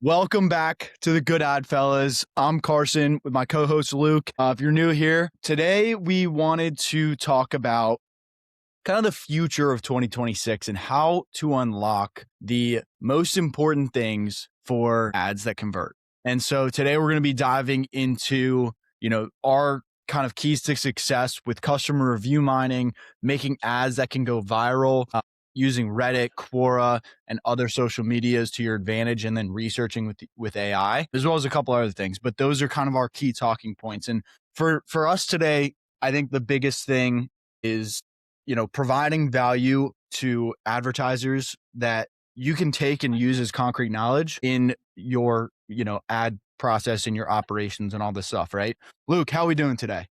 Welcome back to the Good Ad Fellas. I'm Carson with my co-host Luke. If you're new here, today we wanted to talk about kind of the future of 2026 and how to unlock the most important things for ads that convert. And so today we're going to be diving into, our kind of keys to success with customer review mining, making ads that can go viral, using Reddit, Quora, and other social medias to your advantage, and then researching with AI, as well as a couple other things. But those are kind of our key talking points. And for us today, I think the biggest thing is, providing value to advertisers that you can take and use as concrete knowledge in your, ad process and your operations and all this stuff, right? Luke, how are we doing today?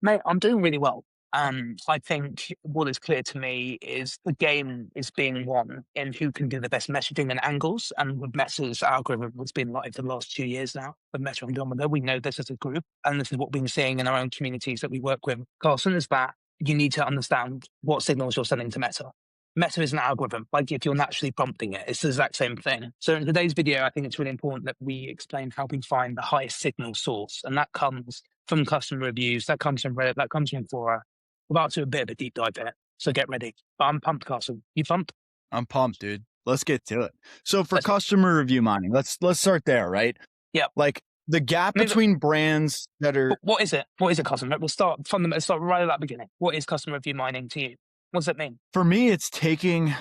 Mate, I'm doing really well. I think what is clear to me is the game is being won in who can do the best messaging and angles. And with Meta's algorithm, it's been live for the last 2 years now. With Meta and Domino, we know this as a group, and this is what we've been seeing in our own communities that we work with. Carson, is that you need to understand what signals you're sending to Meta. Meta is an algorithm. Like if you're naturally prompting it, it's the exact same thing. So in today's video, I think it's really important that we explain how we find the highest signal source, and that comes from customer reviews, that comes from Reddit, that comes from Quora. We're about to do a bit of a deep dive in it, so get ready. But I'm pumped, Carson. You pumped? I'm pumped, dude. Let's get to it. So for Let's go. customer review mining, let's start there, right? Yeah. Like the gap Maybe, between brands that are what is it? What is it, Carson? We'll start fundamentally. Start right at that beginning. What is customer review mining to you? What does it mean? for me, it's taking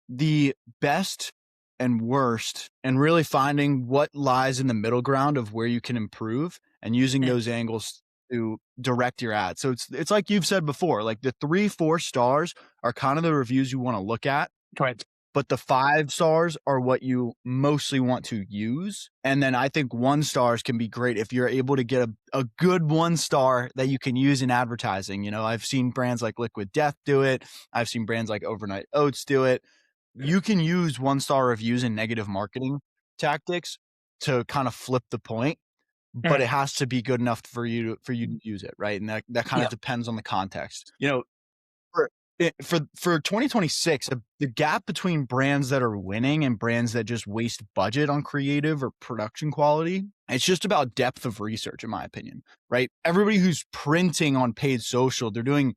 the best and worst and really finding what lies in the middle ground of where you can improve and using Mm, those angles to direct your ad. So it's like you've said before, like the 3-4 stars are kind of the reviews you want to look at, correct. but the 5 stars are what you mostly want to use. And then I think 1 stars can be great if you're able to get a good 1 star that you can use in advertising. I've seen brands like Liquid Death do it. I've seen brands like Overnight Oats do it. You can use 1-star reviews in negative marketing tactics to kind of flip the point, but Mm, it has to be good enough for you to use it, right? And that kind of yeah. depends on the context. For for 2026, the gap between brands that are winning and brands that just waste budget on creative or production quality, it's just about depth of research, in my opinion, right? Everybody who's printing on paid social, they're doing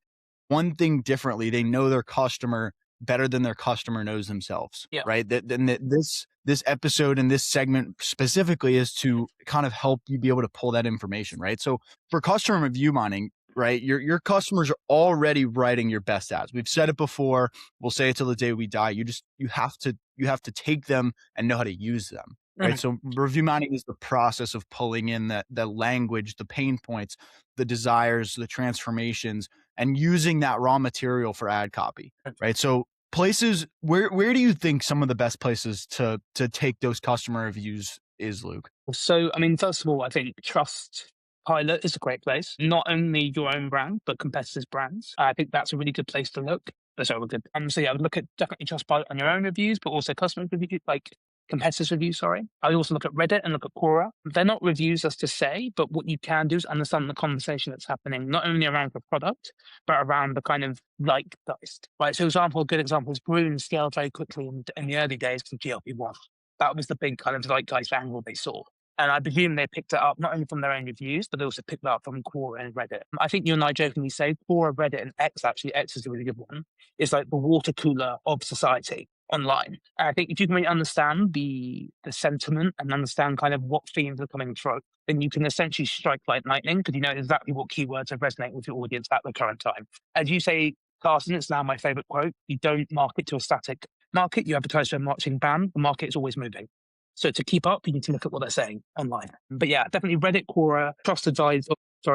one thing differently. They know their customer better than their customer knows themselves, Yeah. right? This episode and this segment specifically is to kind of help you be able to pull that information, right? So for customer review mining, right, your customers are already writing your best ads. We've said it before. We'll say it till the day we die. You have to take them and know how to use them, right? Mm, So review mining is the process of pulling in the language, the pain points, the desires, the transformations, and using that raw material for ad copy, mm. right? So places where do you think some of the best places to take those customer reviews is, Luke? So, I mean, first of all, I think Trust Pilot is a great place. Not only your own brand, but competitors' brands. I think that's a really good place to look. Sorry, we're good. So yeah, I would look at definitely Trust Pilot on your own reviews, but also customer reviews, like competitors' reviews. Sorry, I also look at Reddit and look at Quora. They're not reviews as to say, but what you can do is understand the conversation that's happening, not only around the product, but around the kind of zeitgeist. Right. So, a good example is Bruin scaled very quickly in the early days of GLP-1. That was the big kind of zeitgeist angle they saw. And I presume they picked it up not only from their own reviews, but they also picked it up from Quora and Reddit. I think you and I jokingly say Quora, Reddit, and X, actually, X is a really good one, is like the water cooler of society online. And I think if you can really understand the sentiment and understand kind of what themes are coming through, then you can essentially strike like lightning because you know exactly what keywords are resonating with your audience at the current time. As you say, Carson, it's now my favorite quote. You don't market to a static market, you advertise to a marching band. The market is always moving. So to keep up, you need to look at what they're saying online. But yeah, definitely Reddit, Quora, Trustpilot. So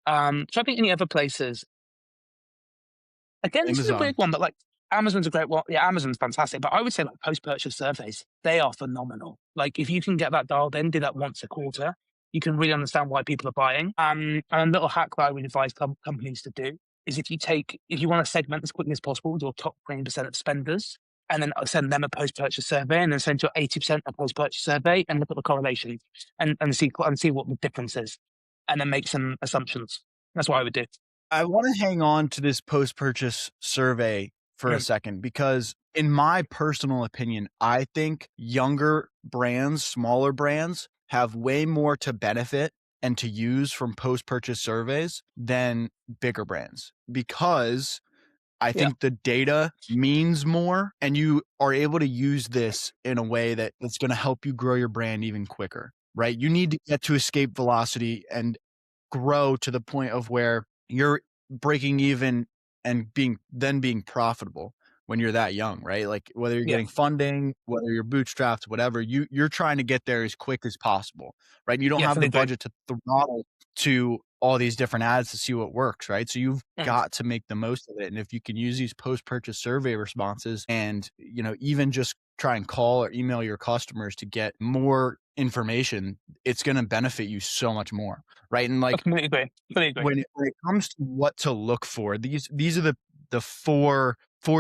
I think any other places. Again, this is a weird Amazon. one, but like Amazon's a great one. Yeah, Amazon's fantastic. But I would say like post-purchase surveys, they are phenomenal. Like if you can get that dialed in, do that once a quarter, you can really understand why people are buying. And a little hack that I would advise companies to do is if you want to segment as quickly as possible your top 20% of spenders, and then send them a post-purchase survey, and then send your 80% a post-purchase survey, and look at the correlation and see what the difference is, and then make some assumptions. That's what I would do. I want to hang on to this post-purchase survey for a Mm, second because in my personal opinion, I think younger brands, smaller brands have way more to benefit and to use from post-purchase surveys than bigger brands because I Yeah, think the data means more and you are able to use this in a way that it's going to help you grow your brand even quicker, right? You need to get to escape velocity and grow to the point of where you're breaking even and being profitable when you're that young, right? Like whether you're yeah, getting funding, whether you're bootstrapped, whatever, you're trying to get there as quick as possible, right? And you don't yeah, have fully the agree. budget to throttle to all these different ads to see what works, right? So you've Mm. got to make the most of it. And if you can use these post-purchase survey responses and, even just try and call or email your customers to get more information, it's going to benefit you so much more, right? And I like completely agree. Fully agree. when it comes to what to look for, these are the four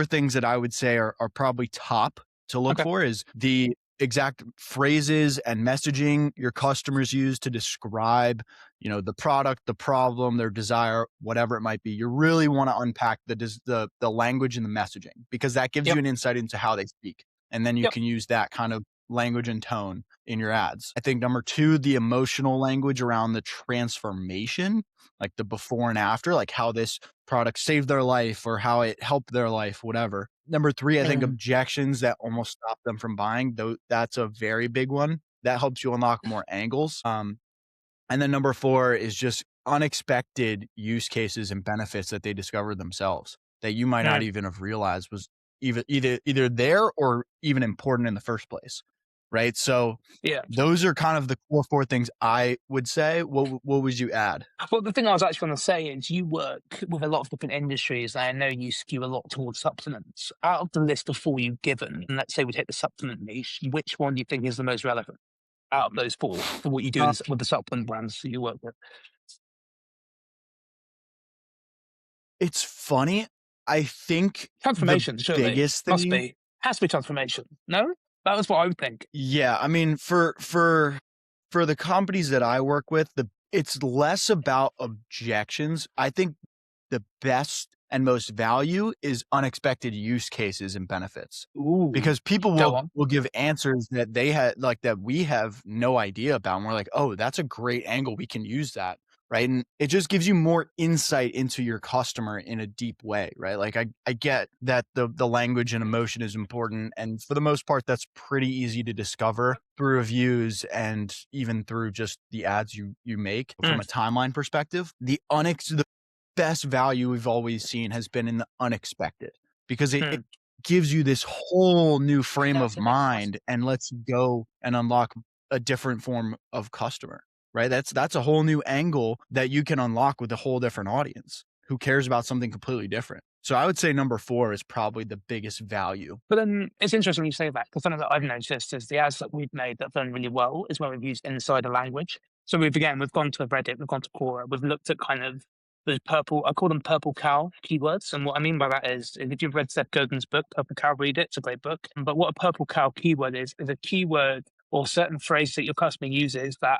things that I would say are probably top to look Okay. for is the exact phrases and messaging your customers use to describe, the product, the problem, their desire, whatever it might be. You really want to unpack the language and the messaging because that gives you Yep. an insight into how they speak. And then you Yep. can use that kind of language and tone in your ads. I think number two, the emotional language around the transformation, like the before and after, like how this product saved their life or how it helped their life, whatever. Number three, I think Mm. objections that almost stop them from buying. Though that's a very big one. That helps you unlock more angles. And then number four is just unexpected use cases and benefits that they discovered themselves that you might not Mm. even have realized was either there or even important in the first place. Right. So Yeah. those are kind of the core four things I would say. What would you add? Well, the thing I was actually going to say is you work with a lot of different industries, and I know you skew a lot towards supplements. Out of the list of four you've given, and let's say we take the supplement niche, which one do you think is the most relevant out of those four for what you do Uh, with the supplement brands you work with? it's funny. I think the Transformation, surely. biggest Must thing, be. Has to be transformation. No? That was what I would think. yeah, I mean, for the companies that I work with, it's less about objections. I think the best and most value is unexpected use cases and benefits Ooh. because people Go will on. will give answers that they had like that we have no idea about and we're like, oh, that's a great angle, we can use that, right? And it just gives you more insight into your customer in a deep way, right? Like I get that the language and emotion is important, and for the most part that's pretty easy to discover through reviews and even through just the ads you make from Mm. a timeline perspective. The best value we've always seen has been in the unexpected because it Mm. gives you this whole new frame of mind and lets you go and unlock a different form of customer, right? That's a whole new angle that you can unlock with a whole different audience who cares about something completely different. So I would say number four is probably the biggest value. But then it's interesting you say that because something that I've noticed is the ads that we've made that have done really well is when we've used insider language. So we've gone to Reddit, we've gone to Quora, we've looked at kind of the purple, I call them purple cow keywords. And what I mean by that is if you've read Seth Godin's book, Purple Cow, read it. It's a great book. But what a purple cow keyword is a keyword or certain phrase that your customer uses that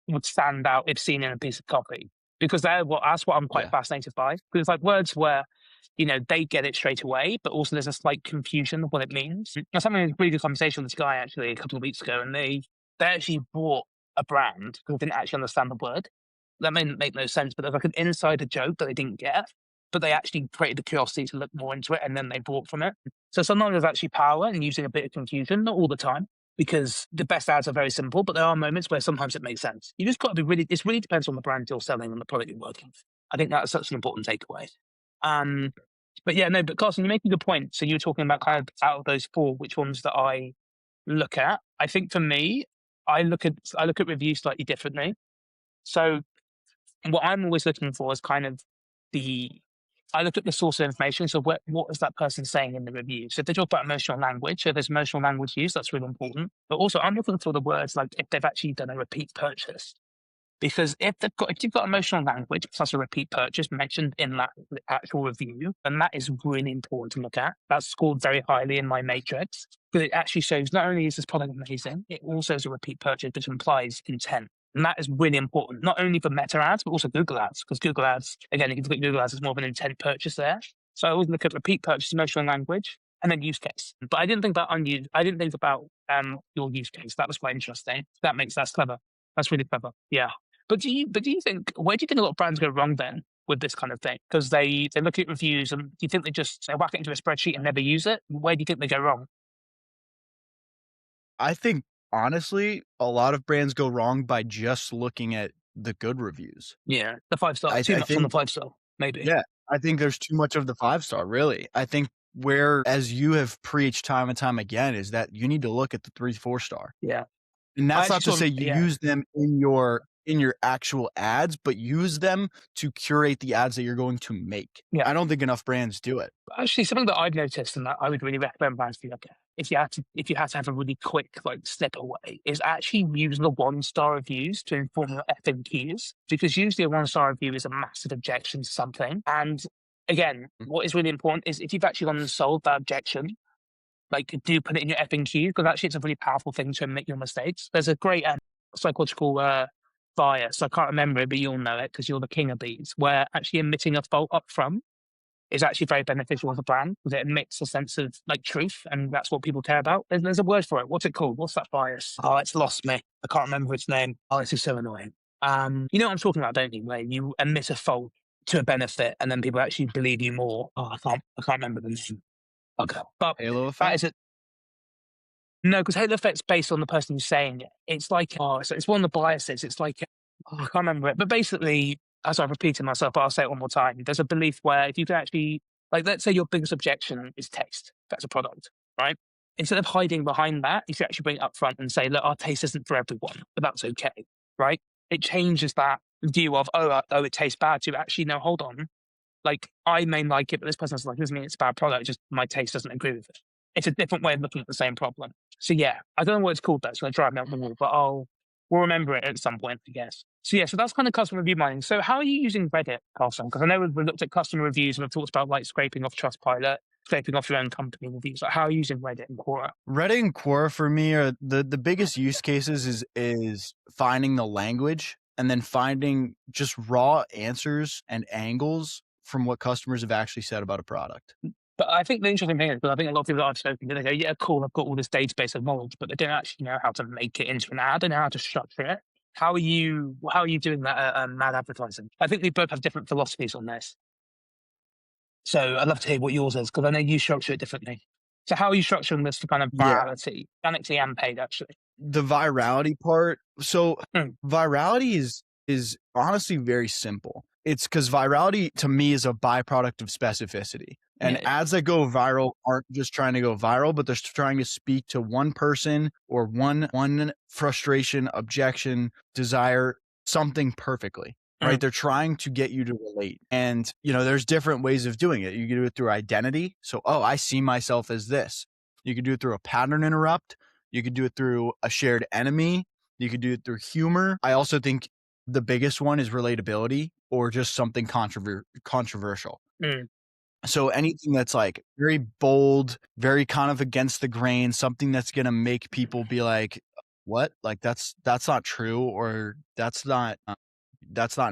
would stand out if seen in a piece of copy. Because that's what I'm quite Yeah. fascinated by. Because it's like words where they get it straight away, but also there's a slight confusion of what it means. I was having a really good conversation with this guy actually a couple of weeks ago, and they actually bought a brand because they didn't actually understand the word. That may make no sense, but there's like an insider joke that they didn't get, but they actually created the curiosity to look more into it, and then they bought from it. So sometimes there's actually power in using a bit of confusion, not all the time, because the best ads are very simple, but there are moments where sometimes it makes sense. You just got to be really, this really depends on the brand you're selling and the product you're working with. I think that's such an important takeaway. Um, but yeah, no, but Carson, you make a good point. So you were talking about kind of out of those four, which ones that I look at. I think for me, I look at reviews slightly differently. So what I'm always looking for is kind of the I look at the source of information. So what is that person saying in the review? So if they talk about emotional language, so there's emotional language use, that's really important. But also I'm looking for the words like if they've actually done a repeat purchase. Because if you've got emotional language plus a repeat purchase mentioned in that actual review, then that is really important to look at. That's scored very highly in my matrix because it actually shows not only is this product amazing, it also is a repeat purchase, which implies intent. And that is really important, not only for Meta ads, but also Google ads. Because Google ads, again, if you look at Google ads, it's more of an intent purchase there. So I always look at repeat purchase, emotional language. and then use case. But I didn't think about your use case. That was quite interesting. That's clever. That's really clever. Yeah. But do you think where do you think a lot of brands go wrong then with this kind of thing? Because they look at reviews and do you think they whack it into a spreadsheet and never use it? Where do you think they go wrong? I think honestly, a lot of brands go wrong by just looking at the good reviews. Yeah. The 5 star. Too I much on the think 5 star, maybe. yeah, I think there's too much of the 5 star, really. I think where, as you have preached time and time again, is that you need to look at the 3, 4 star. Yeah. And I that's actually not to saw say you yeah. use them in your actual ads, but use them to curate the ads that you're going to make. Yeah. I don't think enough brands do it. Actually, something that I've noticed and that I would really recommend brands to look at, if you had to have a really quick like step away, is actually use the 1 star reviews to inform your FAQs. Because usually a 1 star review is a massive objection to something. And again, Mm. what is really important is if you've actually gone and solved that objection, like do put it in your FAQ because actually it's a really powerful thing to admit your mistakes. There's a great psychological bias. I can't remember it, but you'll know it because you're the king of these. Where actually admitting a fault up front is actually very beneficial as a brand because it emits a sense of like truth, and that's what people care about. There's a word for it. What's it called? What's that bias? Oh, it's lost me. I can't remember its name. Oh, this is so annoying. You know what I'm talking about, don't you? Where you admit a fault to a benefit, and then people actually believe you more. Oh, I can't remember the name. Okay, but Halo that effect? is it. No, because halo effect's based on the person who's saying it. It's like it's one of the biases. It's like I can't remember it, but basically, as I've repeated myself, but I'll say it one more time. There's a belief where if you can actually, like, let's say your biggest objection is taste. That's a product, right? Instead of hiding behind that, you should actually bring it up front and say, look, our taste isn't for everyone, but that's okay, right? It changes that view of oh, it tastes bad to actually no, hold on, like, I may like it, but this person's like, doesn't mean it's a bad product, just my taste doesn't agree with it. It's a different way of looking at the same problem. So yeah, I don't know what it's called though, it's gonna drive me up the wall, but we'll remember it at some point, I guess. So yeah, so that's kind of customer review mining. So how are you using Reddit, Carson? Because I know we've looked at customer reviews and we've talked about like scraping off Trustpilot, scraping off your own company reviews. Like how are you using Reddit and Quora? Reddit and Quora for me are the biggest use cases is finding the language and then finding just raw answers and angles from what customers have actually said about a product. But I think the interesting thing is, because I think a lot of people that I've spoken to, they go, yeah, cool, I've got all this database of knowledge, but they don't actually know how to make it into an ad and how to structure it. How are you doing that at Mad Advertising? I think we both have different philosophies on this. So I'd love to hear what yours is, because I know you structure it differently. So how are you structuring this for kind of Yeah. virality, organically and paid, actually? The virality part. So Mm. virality is honestly very simple. It's because virality to me is a byproduct of specificity. And Yeah. ads that go viral aren't just trying to go viral, but they're trying to speak to one person or one frustration, objection, desire, something perfectly. Right. Mm. They're trying to get you to relate. And, there's different ways of doing it. You can do it through identity. So, oh, I see myself as this. You can do it through a pattern interrupt. You could do it through a shared enemy. You could do it through humor. I also think the biggest one is relatability or just something controversial. Mm. So anything that's like very bold, very kind of against the grain, something that's going to make people be like, what? Like that's not true, or that's not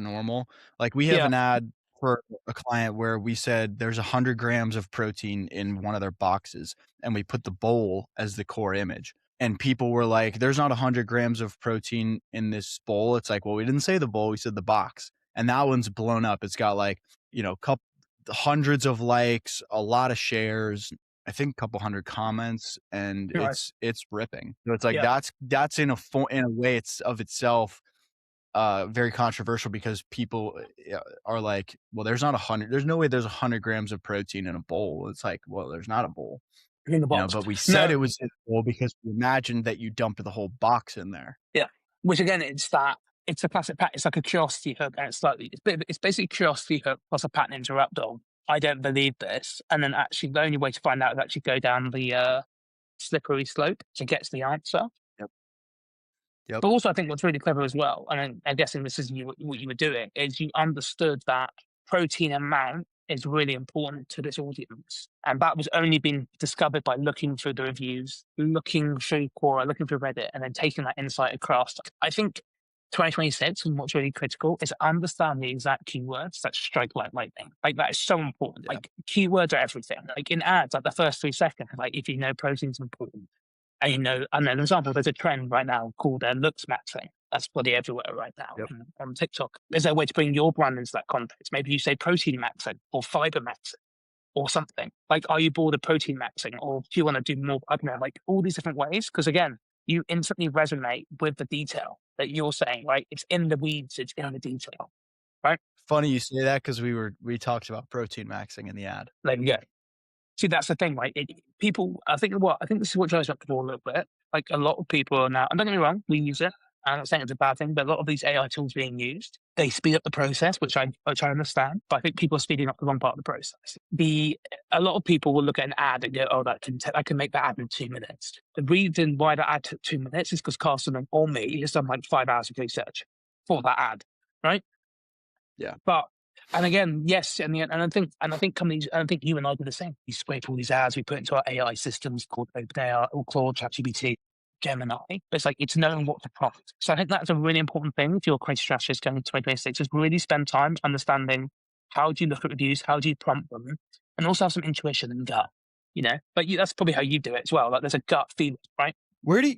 normal. Like we have Yeah. an ad for a client where we said there's 100 grams of protein in one of their boxes, and we put the bowl as the core image. And people were like, there's not 100 grams of protein in this bowl. It's like, well, we didn't say the bowl, we said the box. And that one's blown up. It's got like, couple hundreds of likes, a lot of shares, I think a couple hundred comments, and Nice. it's ripping. So it's like Yeah. that's in a way it's of itself very controversial because people are like, well, there's no way there's 100 grams of protein in a bowl. It's like, well, there's not a bowl, In the box. but we said No. it was in a bowl because we imagined that you dumped the whole box in there. Yeah. Which again, it's a classic pattern. It's like a curiosity hook, and it's basically curiosity hook plus a pattern interrupt of I don't believe this, and then actually the only way to find out is actually go down the slippery slope to get to the answer. Yep. Yep. But also, I think what's really clever as well, and I'm guessing this is what you were doing, is you understood that protein amount is really important to this audience. And that was only being discovered by looking through the reviews, looking through Quora, looking through Reddit, and then taking that insight across. I think 2026 and what's really critical is understand the exact keywords that strike like lightning. Like that is so important. Yeah. Like keywords are everything. Like in ads, like the first 3 seconds, like if you know protein's important, and and then, for example, there's a trend right now called looks maxing. That's bloody everywhere right now Yep. on TikTok. Is there a way to bring your brand into that context? Maybe you say protein maxing or fiber maxing or something. Like, are you bored of protein maxing, or do you want to do more? I don't know, like all these different ways. Because again, you instantly resonate with the detail that you're saying, right? It's in the weeds, it's in the detail, right? Funny you say that because we talked about protein maxing in the ad. There you go. See, that's the thing, right? People, I think this is what drives up the ball a little bit. Like a lot of people are now, and don't get me wrong, we use it. I'm not saying it's a bad thing, but a lot of these AI tools being used, they speed up the process, which I understand. But I think people are speeding up the wrong part of the process. A lot of people will look at an ad and go, "Oh, I can make that ad in 2 minutes." The reason why that ad took 2 minutes is because Carson or me has done like 5 hours of research for that ad, right? Yeah. But and again, yes, I think companies, and I think you and I do the same. We scrape all these ads, we put into our AI systems called OpenAI or Claude, ChatGPT, Gemini. But it's like it's knowing what to prompt. So I think that's a really important thing if you're a creative strategist going into 2026 is really spend time understanding how do you look at reviews, how do you prompt them, and also have some intuition and gut. But that's probably how you do it as well. Like there's a gut feeling, right? Where do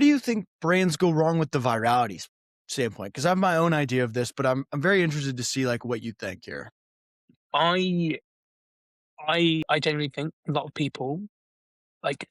you think brands go wrong with the virality standpoint? Because I have my own idea of this, but I'm very interested to see like what you think here. I I generally think a lot of people like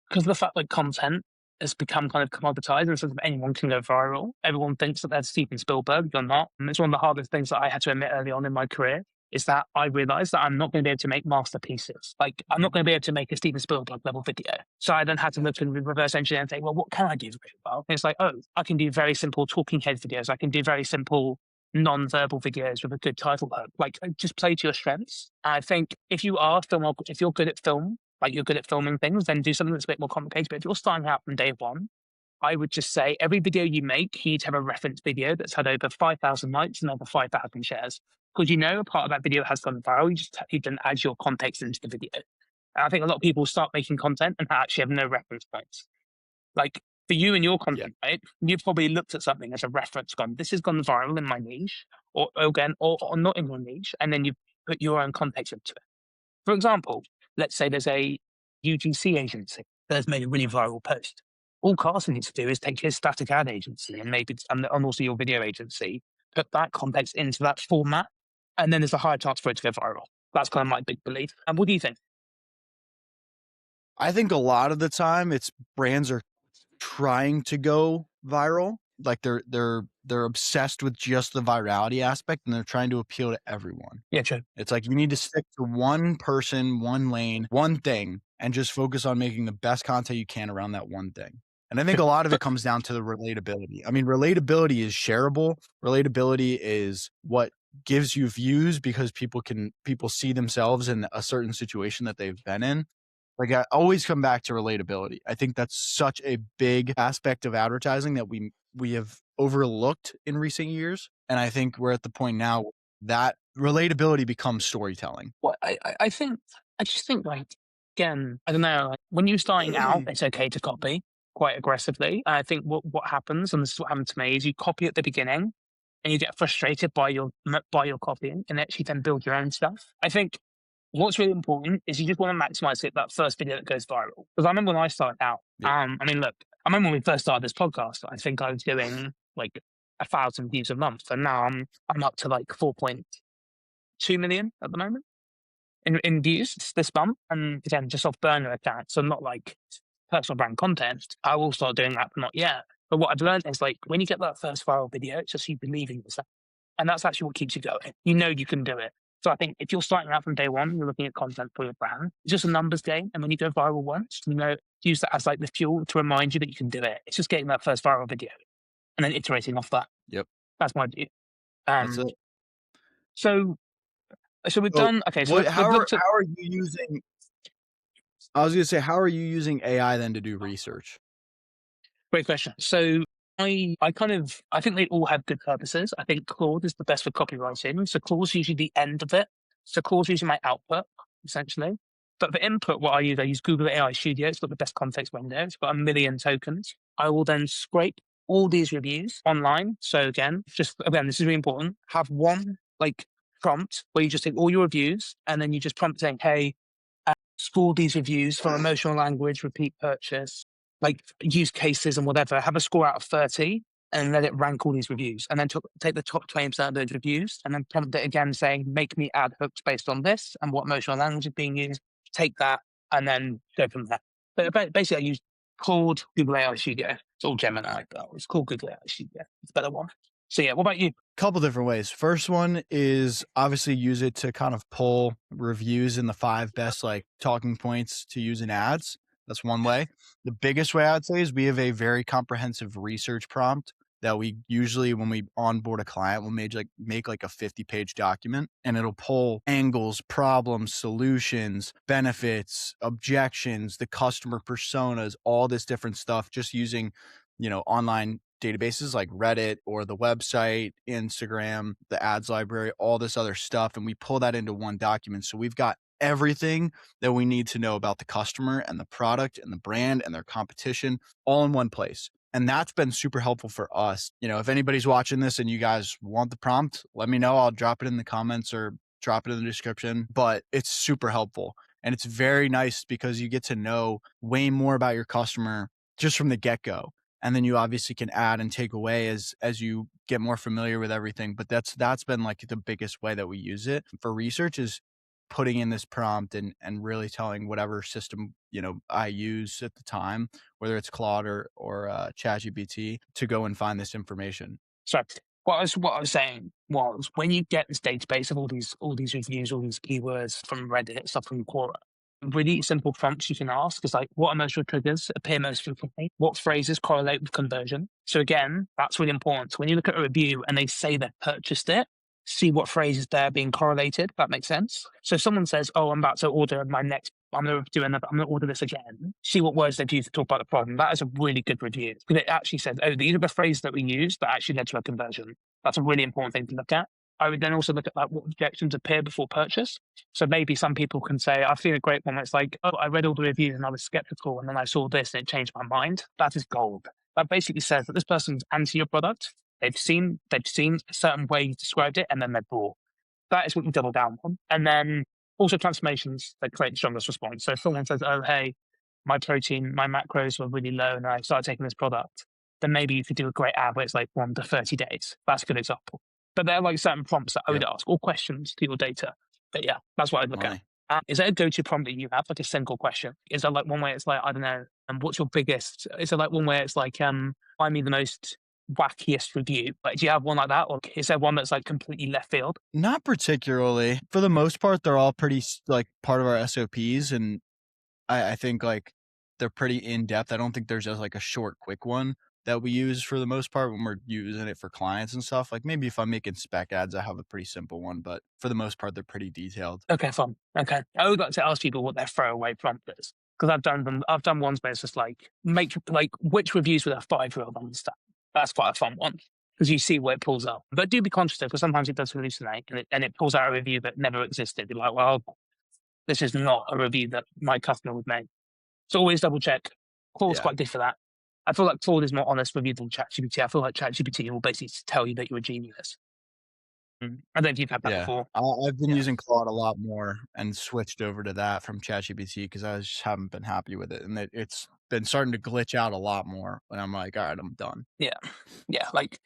because of the fact that content has become kind of commoditized and sort of anyone can go viral. Everyone thinks that they're Steven Spielberg. You're not. And it's one of the hardest things that I had to admit early on in my career is that I realized that I'm not going to be able to make masterpieces. Like I'm not going to be able to make a Steven Spielberg level video. So I then had to look and reverse engineer and say, well, what can I do really well? And it's like, oh, I can do very simple talking head videos. I can do very simple non-verbal videos with a good title hook. Like just play to your strengths. I think if if you're good at film, like you're good at filming things, then do something that's a bit more complicated. But if you're starting out from day one, I would just say every video you make, you need to have a reference video that's had over 5,000 likes and over 5,000 shares. Because a part of that video has gone viral. You then add your context into the video. And I think a lot of people start making content and actually have no reference points. Like for you and your content, right? You've probably looked at something as a reference, gone, this has gone viral in my niche, or again, or not in your niche, and then you put your own context into it. For example, let's say there's a UGC agency that has made a really viral post. All Carson needs to do is take his static ad agency and also your video agency, put that context into that format, and then there's a higher chance for it to go viral. That's kind of my big belief. And what do you think? I think a lot of the time it's brands are trying to go viral. Like they're obsessed with just the virality aspect and they're trying to appeal to everyone. Yeah, true. It's like you need to stick to one person, one lane, one thing, and just focus on making the best content you can around that one thing. And I think a lot of it comes down to the relatability. I mean, relatability is shareable. Relatability is what gives you views because people see themselves in a certain situation that they've been in. Like I always come back to relatability. I think that's such a big aspect of advertising that we have overlooked in recent years. And I think we're at the point now that relatability becomes storytelling. Well, I just think like again, I don't know, like when you're starting out, it's okay to copy quite aggressively. I think what happens, and this is what happened to me, is you copy at the beginning and you get frustrated by your copying and actually then build your own stuff. I think what's really important is you just want to maximize that first video that goes viral. Because I remember when I started out, I mean, look, I remember when we first started this podcast, I think I was doing like 1,000 views a month, and now I'm up to like 4.2 million at the moment in views this month. And again, just off burner accounts, so not like personal brand content. I will start doing that, but not yet. But what I've learned is like when you get that first viral video, it's just you believing yourself. And that's actually what keeps you going. You know you can do it. So I think if you're starting out from day one, you're looking at content for your brand, it's just a numbers game. And when you go viral once, use that as like the fuel to remind you that you can do it. It's just getting that first viral video and then iterating off that. Yep. That's my view. That's it. So we've done, okay. So how are you using, I was going to say, how are you using AI then to do research? Great question. So I think they all have good purposes. I think Claude is the best for copywriting. So Claude's usually the end of it. So Claude's usually my output, essentially. But for input, what I use Google AI Studio. It's got the best context window. It's got 1 million tokens. I will then scrape all these reviews online. So again, this is really important. Have one like prompt where you just take all your reviews and then you just prompt saying, hey, score these reviews from emotional language, repeat purchase, like use cases and whatever. Have a score out of 30 and let it rank all these reviews. And then take the top 20% of those reviews and then prompt it again saying, make me add hooks based on this and what emotional language is being used. Take that and then go from there. But basically, I use called Google AI Studio. It's all Gemini, but it's called Google AI Studio. It's a better one. So yeah, what about you? Couple different ways. First one is obviously use it to kind of pull reviews in the 5 best like talking points to use in ads. That's one way. The biggest way I'd say is we have a very comprehensive research prompt that we usually, when we onboard a client, we'll make like a 50-page document, and it'll pull angles, problems, solutions, benefits, objections, the customer personas, all this different stuff, just using, online databases like Reddit or the website, Instagram, the ads library, all this other stuff. And we pull that into one document. So we've got everything that we need to know about the customer and the product and the brand and their competition all in one place. And that's been super helpful for us. If anybody's watching this and you guys want the prompt, let me know. I'll drop it in the comments or drop it in the description, but it's super helpful. And it's very nice because you get to know way more about your customer just from the get-go. And then you obviously can add and take away as you get more familiar with everything. But that's been like the biggest way that we use it for research, is putting in this prompt and really telling whatever system I use at the time, whether it's Claude or ChatGPT, to go and find this information. So what I was saying was, when you get this database of all these reviews, all these keywords from Reddit, stuff from Quora, really simple prompts you can ask is like, what emotional triggers appear most frequently? What phrases correlate with conversion? So again, that's really important. So when you look at a review and they say they've purchased it, see what phrases they're being correlated. That makes sense. So if someone says, "Oh, I'm about to order my next. I'm going to do another. I'm going to order this again." See what words they've used to talk about the problem. That is a really good review because it actually says, "Oh, these are the phrases that we use that actually led to a conversion." That's a really important thing to look at. I would then also look at like what objections appear before purchase. So maybe some people can say, I've seen a great one that's like, "Oh, I read all the reviews and I was skeptical, and then I saw this and it changed my mind." That is gold. That basically says that this person's anti your product. They've seen a certain way you described it, and then they're bought. That is what you double down on. And then also transformations that create the strongest response. So if someone says, "Oh, hey, my protein, my macros were really low and I started taking this product," then maybe you could do a great ad where it's like 1 to 30 days. That's a good example. But they're like certain prompts that I would Yep. ask, or questions to your data. But yeah, that's what I'd look at. Money. Is there a go-to prompt that you have, like a single question? Is there like one where it's like, I don't know, and what's your biggest? Is there like one where it's like, find me the most wackiest review? Like, do you have one like that, or is there one that's like completely left field? Not particularly. For the most part, they're all pretty like part of our SOPs, and I think like they're pretty in depth. I don't think there's just like a short, quick one that we use for the most part when we're using it for clients and stuff. Like maybe if I'm making spec ads, I have a pretty simple one, but for the most part, they're pretty detailed. Okay, fun. Okay. I would like to ask people what their throwaway prompt is. Because I've done them. I've done ones where it's just like, make like which reviews would a 5-year-old understand. That's quite a fun one because you see where it pulls up. But do be conscious of, because sometimes it does hallucinate and it pulls out a review that never existed. You're like, well, this is not a review that my customer would make. So always double check. Claude's Yeah. quite good for that. I feel like Claude is more honest with you than ChatGPT. I feel like ChatGPT will basically tell you that you're a genius. I don't know if you've had that Yeah. before. I've been Yeah. using Claude a lot more and switched over to that from ChatGPT because I just haven't been happy with it. And it's been starting to glitch out a lot more. And I'm like, all right, I'm done. Yeah. Yeah. Like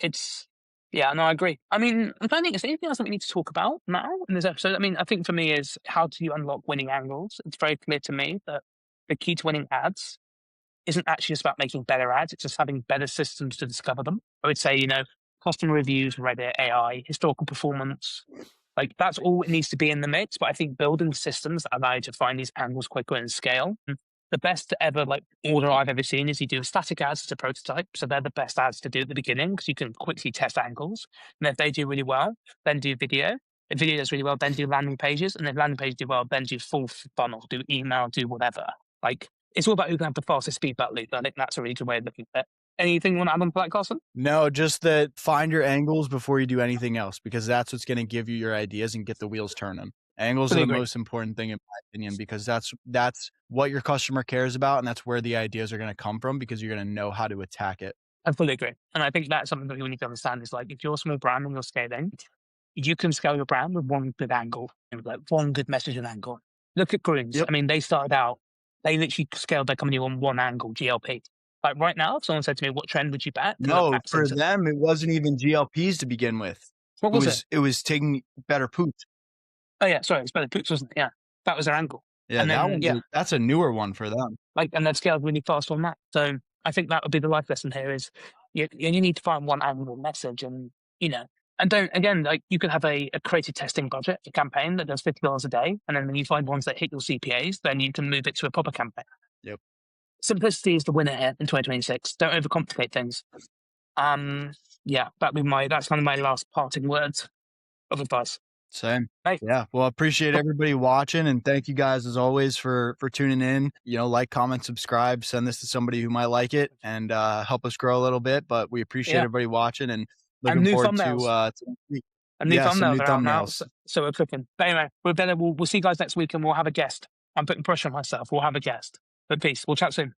yeah, no, I agree. I mean, I'm trying to think, is there anything else that we need to talk about now in this episode? I mean, I think for me is, how do you unlock winning angles? It's very clear to me that the key to winning ads isn't actually just about making better ads. It's just having better systems to discover them. I would say, customer reviews, Reddit, AI, historical performance, like that's all it needs to be in the mix. But I think building systems that allow you to find these angles quicker and scale. The best ever like order I've ever seen is you do static ads as a prototype. So they're the best ads to do at the beginning because you can quickly test angles. And if they do really well, then do video. If video does really well, then do landing pages. And if landing pages do well, then do full funnel, do email, do whatever. Like, it's all about who can have the fastest feedback loop. I think that's a really good way of looking at it. Anything you want to add on to that, Carson? No, just that find your angles before you do anything else, because that's what's going to give you your ideas and get the wheels turning. Angles are Fully the agree. most important thing in my opinion, because that's what your customer cares about, and that's where the ideas are going to come from, because you're going to know how to attack it. I fully agree. And I think that's something that we need to understand is like if you're a small brand and you're scaling, you can scale your brand with one good angle, and like one good message and angle. Look at Grooms. Yep. I mean, they started out, they literally scaled their company on one angle, GLP. Like right now, if someone said to me, what trend would you back? And look, No, for accents. them, it wasn't even GLPs to begin with. What It was it? was taking better poops. Oh yeah, sorry, it's better Poops, wasn't it? Yeah. That was their angle. Yeah, And that then one's yeah, that's a newer one for them. like and they've scaled really fast on that. So I think that would be the life lesson here is you need to find one angle message and and don't again like you could have a creative testing budget, a campaign that does $50 a day, and then when you find ones that hit your CPAs, then you can move it to a proper campaign. Yep. Simplicity is the winner here in 2026. Don't overcomplicate things. Yeah, that's kind of my last parting words of advice. Same. Hey, Yeah. Well, I appreciate everybody watching, and thank you guys as always for tuning in. Like, comment, subscribe, send this to somebody who might like it, and help us grow a little bit. But we appreciate yeah, everybody watching, and and looking new forward thumbnails. to next week. And new Yeah, some new thumbnails are out now, thumbnails. so we're cooking. But anyway, we'll see you guys next week, and we'll have a guest. I'm putting pressure on myself. We'll have a guest. But peace. We'll chat soon.